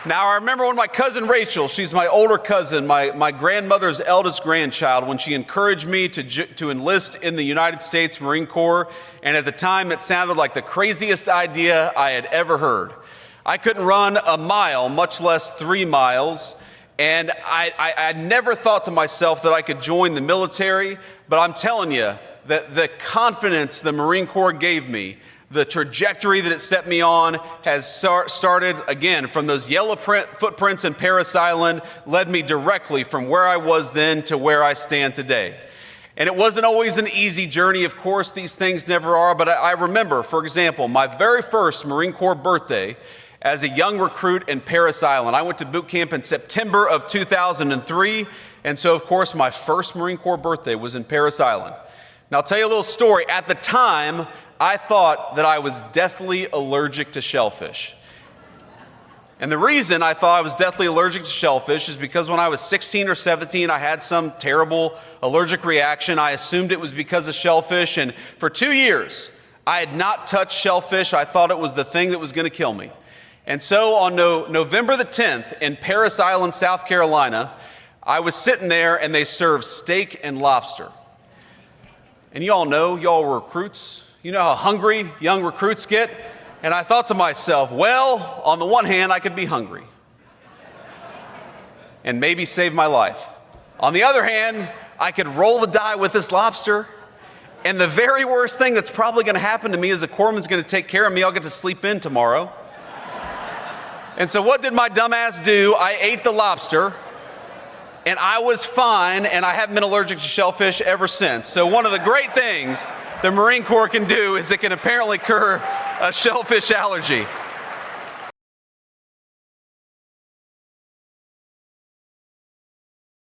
Now, I remember when my cousin Rachel, she's my older cousin, my grandmother's eldest grandchild, when she encouraged me to enlist in the United States Marine Corps, and at the time it sounded like the craziest idea I had ever heard. I couldn't run a mile, much less 3 miles, and I never thought to myself that I could join the military, but I'm telling you that the confidence the Marine Corps gave me, the trajectory that it set me on has started, again, from those yellow footprints in Parris Island, led me directly from where I was then to where I stand today. And it wasn't always an easy journey, of course, these things never are, but I remember, for example, my very first Marine Corps birthday as a young recruit in Parris Island. I went to boot camp in September of 2003, and so, of course, my first Marine Corps birthday was in Parris Island. Now, I'll tell you a little story. At the time, I thought that I was deathly allergic to shellfish. And the reason I thought I was deathly allergic to shellfish is because when I was 16 or 17, I had some terrible allergic reaction. I assumed it was because of shellfish, and for 2 years, I had not touched shellfish. I thought it was the thing that was going to kill me. And so on November the 10th in Parris Island, South Carolina, I was sitting there and they served steak and lobster. And you all know, y'all were recruits. You know how hungry young recruits get? And I thought to myself, well, on the one hand, I could be hungry and maybe save my life. On the other hand, I could roll the die with this lobster. And the very worst thing that's probably going to happen to me is a corpsman's going to take care of me. I'll get to sleep in tomorrow. And so what did my dumbass do? I ate the lobster. And I was fine, and I haven't been allergic to shellfish ever since. So one of the great things the Marine Corps can do is it can apparently cure a shellfish allergy.